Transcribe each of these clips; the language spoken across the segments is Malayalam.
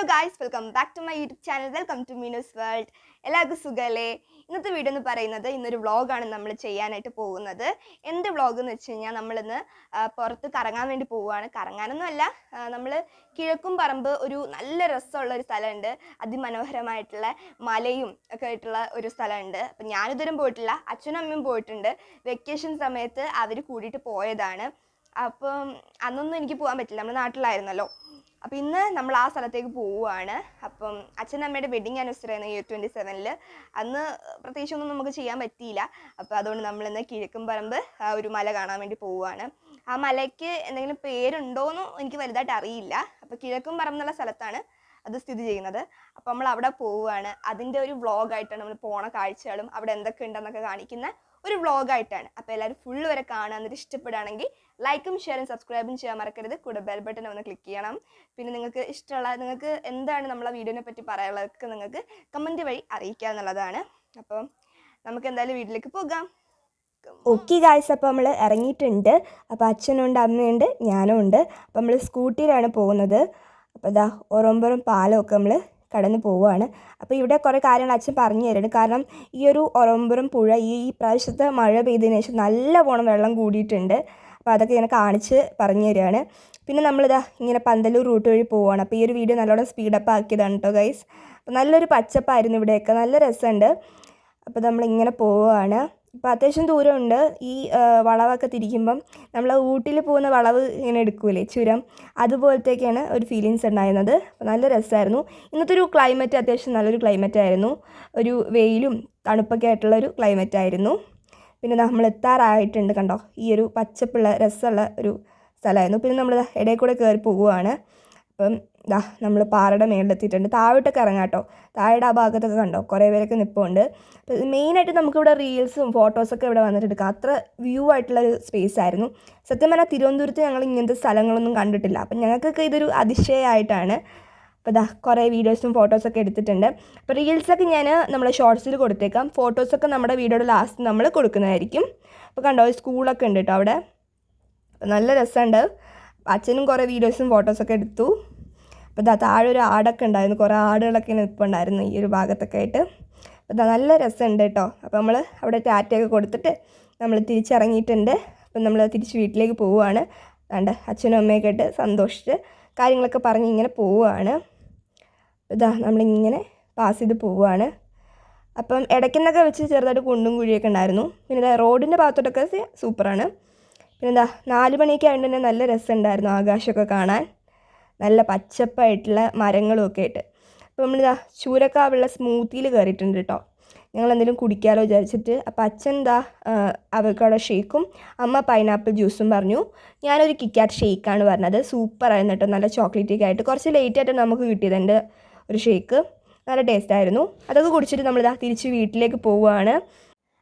Hello guys, welcome back to my YouTube channel. Welcome to Meenu's world. എല്ലാവർക്കും സുഖമല്ലേ? ഇന്നത്തെ വീഡിയോ എന്ന് പറയുന്നത് ഇന്നൊരു വ്ളോഗാണ് നമ്മൾ ചെയ്യാനായിട്ട് പോകുന്നത്. എന്ത് വ്ളോഗ് എന്ന് വെച്ച് കഴിഞ്ഞാൽ നമ്മളിന്ന് പുറത്ത് കറങ്ങാൻ വേണ്ടി പോവുകയാണ്. കറങ്ങാനൊന്നും അല്ല, നമ്മൾ കിഴക്കും പറമ്പ് ഒരു നല്ല രസമുള്ള ഒരു സ്ഥലമുണ്ട്. അതിമനോഹരമായിട്ടുള്ള മലയും ഒക്കെ ആയിട്ടുള്ള ഒരു സ്ഥലമുണ്ട്. അപ്പം ഞാനിതുവരെ പോയിട്ടില്ല, അച്ഛനും അമ്മയും പോയിട്ടുണ്ട്. വെക്കേഷൻ സമയത്ത് അവർ കൂടിയിട്ട് പോയതാണ്. അപ്പം അന്നൊന്നും എനിക്ക് പോകാൻ പറ്റില്ല, നമ്മുടെ നാട്ടിലായിരുന്നല്ലോ. അപ്പം ഇന്ന് നമ്മൾ ആ സ്ഥലത്തേക്ക് പോവുകയാണ്. അപ്പം അച്ഛനമ്മയുടെ വെഡിങ് ആനിവേഴ്സറി ആയിരുന്നു ഈ 27-ൽ. അന്ന് പ്രത്യേകിച്ചൊന്നും നമുക്ക് ചെയ്യാൻ പറ്റിയില്ല. അപ്പോൾ അതുകൊണ്ട് നമ്മളിന്ന് കിഴക്കും പറമ്പ് ഒരു മല കാണാൻ വേണ്ടി പോവുകയാണ്. ആ മലയ്ക്ക് എന്തെങ്കിലും പേരുണ്ടോയെന്നും എനിക്ക് വലുതായിട്ട് അറിയില്ല. അപ്പോൾ കിഴക്കും പറമ്പ് എന്നുള്ള സ്ഥലത്താണ് അത് സ്ഥിതി ചെയ്യുന്നത്. അപ്പോൾ നമ്മൾ അവിടെ പോവുകയാണ്. അതിൻ്റെ ഒരു വ്ളോഗായിട്ടാണ് നമ്മൾ പോണ കാഴ്ചകളും അവിടെ എന്തൊക്കെ ഉണ്ടെന്നൊക്കെ കാണിക്കുന്ന ഒരു വ്ളോഗായിട്ടാണ്. അപ്പോൾ എല്ലാവരും ഫുള്ള് വരെ കാണാൻ, എന്നിട്ട് ഇഷ്ടപ്പെടുകയാണെങ്കിൽ ലൈക്കും ഷെയറും സബ്സ്ക്രൈബും ചെയ്യാൻ മറക്കരുത്. കൂടെ ബെൽ ബട്ടൺ ഒന്ന് ക്ലിക്ക് ചെയ്യണം. പിന്നെ നിങ്ങൾക്ക് ഇഷ്ടമുള്ള, നിങ്ങൾക്ക് എന്താണ് നമ്മളെ വീഡിയോനെ പറ്റി പറയാനുള്ളതൊക്കെ നിങ്ങൾക്ക് കമൻറ്റ് വഴി അറിയിക്കുക എന്നുള്ളതാണ്. അപ്പം നമുക്ക് എന്തായാലും വീട്ടിലേക്ക് പോകാം. ഓക്കെ ഗായ്സ്, അപ്പോൾ നമ്മൾ ഇറങ്ങിയിട്ടുണ്ട്. അപ്പോൾ അച്ഛനുണ്ട്, അമ്മയുണ്ട്, ഞാനും ഉണ്ട്. അപ്പോൾ നമ്മൾ സ്കൂട്ടിയിലാണ് പോകുന്നത്. അപ്പോൾ ഇതാ ഒറൊമ്പറും പാലമൊക്കെ നമ്മൾ കടന്ന് പോവുകയാണ്. അപ്പോൾ ഇവിടെ കുറേ കാര്യങ്ങൾ അച്ഛൻ പറഞ്ഞു തരുന്നുണ്ട്. കാരണം ഈ ഒരു ഒറൊമ്പറും പുഴ ഈ പ്രാവശ്യത്തെ മഴ പെയ്തതിന് ശേഷം നല്ലവണ്ണം വെള്ളം കൂടിയിട്ടുണ്ട്. അപ്പോൾ അതൊക്കെ ഇങ്ങനെ കാണിച്ച് പറഞ്ഞു തരികയാണ്. പിന്നെ നമ്മളിതാ ഇങ്ങനെ പന്തലൂർ റൂട്ട് വഴി പോവുകയാണ്. അപ്പോൾ ഈ ഒരു വീഡിയോ നല്ലോണം സ്പീഡപ്പ് ആക്കിയതാണ് കേട്ടോ ഗൈസ്. അപ്പോൾ നല്ലൊരു പച്ചപ്പായിരുന്നു ഇവിടെയൊക്കെ, നല്ല രസമുണ്ട്. അപ്പോൾ നമ്മളിങ്ങനെ പോവുകയാണ്. അപ്പോൾ അത്യാവശ്യം ദൂരമുണ്ട്. ഈ വളവൊക്കെ തിരിക്കുമ്പം നമ്മൾ ഊട്ടിയിൽ പോകുന്ന വളവ് ഇങ്ങനെ എടുക്കൂലേ, ചുരം, അതുപോലത്തേക്കാണ് ഒരു ഫീലിങ്സ് ഉണ്ടായിരുന്നത്. അപ്പോൾ നല്ല രസമായിരുന്നു. ഇന്നത്തെ ഒരു ക്ലൈമറ്റ് അത്യാവശ്യം നല്ലൊരു ക്ലൈമറ്റ് ആയിരുന്നു. ഒരു വെയിലും തണുപ്പൊക്കെ ആയിട്ടുള്ള ഒരു ക്ലൈമറ്റ് ആയിരുന്നു. പിന്നെ നമ്മൾ എത്താറായിട്ടുണ്ട്, കണ്ടോ, ഈ ഒരു പച്ചപ്പുള്ള രസമുള്ള ഒരു സ്ഥലമായിരുന്നു. പിന്നെ നമ്മൾ ഇടയിൽ കൂടെ കയറി പോവുകയാണ്. അപ്പം ഇതാ നമ്മൾ പാറയുടെ മേളിലെത്തിയിട്ടുണ്ട്. താഴോട്ടൊക്കെ ഇറങ്ങാം കേട്ടോ. താഴെ ആ ഭാഗത്തൊക്കെ കണ്ടോ കുറേ പേരൊക്കെ നിൽപ്പുണ്ട്. മെയിനായിട്ട് നമുക്കിവിടെ റീൽസും ഫോട്ടോസൊക്കെ ഇവിടെ വന്നിട്ട് എടുക്കാം. അത്ര വ്യൂ ആയിട്ടുള്ളൊരു സ്പേസ് ആയിരുന്നു. സത്യം പറഞ്ഞാൽ തിരുവനന്തപുരത്ത് ഞങ്ങൾ ഇങ്ങനത്തെ സ്ഥലങ്ങളൊന്നും കണ്ടിട്ടില്ല. അപ്പം ഞങ്ങൾക്കൊക്കെ ഇതൊരു അതിശയമായിട്ടാണ്. അപ്പോൾ ഇതാ കുറേ വീഡിയോസും ഫോട്ടോസൊക്കെ എടുത്തിട്ടുണ്ട്. അപ്പോൾ റീൽസൊക്കെ ഞാൻ നമ്മളെ ഷോർട്സിൽ കൊടുത്തേക്കാം. ഫോട്ടോസൊക്കെ നമ്മുടെ വീഡിയോയുടെ ലാസ്റ്റ് നമ്മൾ കൊടുക്കുന്നതായിരിക്കും. അപ്പോൾ കണ്ടോ സ്കൂളൊക്കെ ഉണ്ട് കേട്ടോ അവിടെ. നല്ല രസമുണ്ട്. അച്ഛനും കുറേ വീഡിയോസും ഫോട്ടോസൊക്കെ എടുത്തു. അപ്പോൾ ഇതാ താഴെ ഒരു ആടൊക്കെ ഉണ്ടായിരുന്നു, കുറേ ആടുകളൊക്കെ നിൽപ്പുണ്ടായിരുന്നു ഈ ഒരു ഭാഗത്തൊക്കെ ആയിട്ട്. അപ്പോൾ ഇതാ നല്ല രസമുണ്ട് കേട്ടോ. അപ്പോൾ നമ്മൾ അവിടെ ടാറ്റയൊക്കെ കൊടുത്തിട്ട് നമ്മൾ തിരിച്ചിറങ്ങിയിട്ടുണ്ട്. അപ്പം നമ്മൾ തിരിച്ച് വീട്ടിലേക്ക് പോവുകയാണ്. അതുകൊണ്ട് അച്ഛനും അമ്മയൊക്കെ ആയിട്ട് സന്തോഷിച്ച് കാര്യങ്ങളൊക്കെ പറഞ്ഞ് ഇങ്ങനെ പോവുകയാണ്. ഇതാ നമ്മളിങ്ങനെ പാസ് ചെയ്ത് പോവുകയാണ്. അപ്പം ഇടയ്ക്കെന്നൊക്കെ വെച്ച് ചെറുതായിട്ട് കുണ്ടും കുഴിയൊക്കെ ഉണ്ടായിരുന്നു. പിന്നെ ഇതാ റോഡിൻ്റെ ഭാഗത്തോട്ടൊക്കെ സൂപ്പറാണ്. പിന്നെ എന്താ 4 മണിയൊക്കെ ആയതുകൊണ്ട് തന്നെ നല്ല രസമുണ്ടായിരുന്നു ആകാശമൊക്കെ കാണാൻ. നല്ല പച്ചപ്പായിട്ടുള്ള മരങ്ങളും ഒക്കെ ആയിട്ട്. അപ്പോൾ നമ്മളിതാ ചൂരക്കാവുള്ള സ്മൂത്തിയിൽ കയറിയിട്ടുണ്ട് കേട്ടോ. ഞങ്ങൾ എന്തെങ്കിലും കുടിക്കാമല്ലോ വിചാരിച്ചിട്ട്. അപ്പോൾ അച്ഛൻ എന്താ അവക്കാഡോ ഷേക്കും അമ്മ പൈനാപ്പിൾ ജ്യൂസും പറഞ്ഞു. ഞാനൊരു കിക്കാറ്റ് ഷേക്കാണ് പറഞ്ഞത്. സൂപ്പറായിരുന്നു കേട്ടോ, നല്ല ചോക്ലേറ്റൊക്കെ ആയിട്ട്. കുറച്ച് ലേറ്റായിട്ട് നമുക്ക് കിട്ടിയത് എൻ്റെ ഒരു ഷേക്ക്. നല്ല ടേസ്റ്റായിരുന്നു. അതൊക്കെ കുടിച്ചിട്ട് നമ്മളിതാ തിരിച്ച് വീട്ടിലേക്ക് പോവുകയാണ്.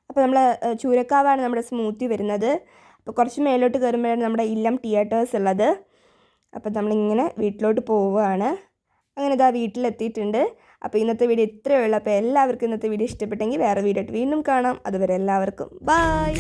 അപ്പോൾ നമ്മൾ ചൂരക്കാവാണ് നമ്മുടെ സ്മൂത്തി വരുന്നത്. അപ്പോൾ കുറച്ച് മേലോട്ട് കയറുമ്പോഴാണ് നമ്മുടെ ഇല്ലം തിയേറ്റേഴ്സ് ഉള്ളത്. അപ്പോൾ നമ്മളിങ്ങനെ വീട്ടിലോട്ട് പോവുകയാണ്. അങ്ങനെ ഇതാ വീട്ടിലെത്തിയിട്ടുണ്ട്. അപ്പോൾ ഇന്നത്തെ വീഡിയോ ഇത്രയേ ഉള്ളൂ. അപ്പോൾ എല്ലാവർക്കും ഇന്നത്തെ വീഡിയോ ഇഷ്ടപ്പെട്ടെങ്കിൽ വേറെ വീഡിയോ ആയിട്ട് വീണ്ടും കാണാം. അതുവരെ എല്ലാവർക്കും ബൈ.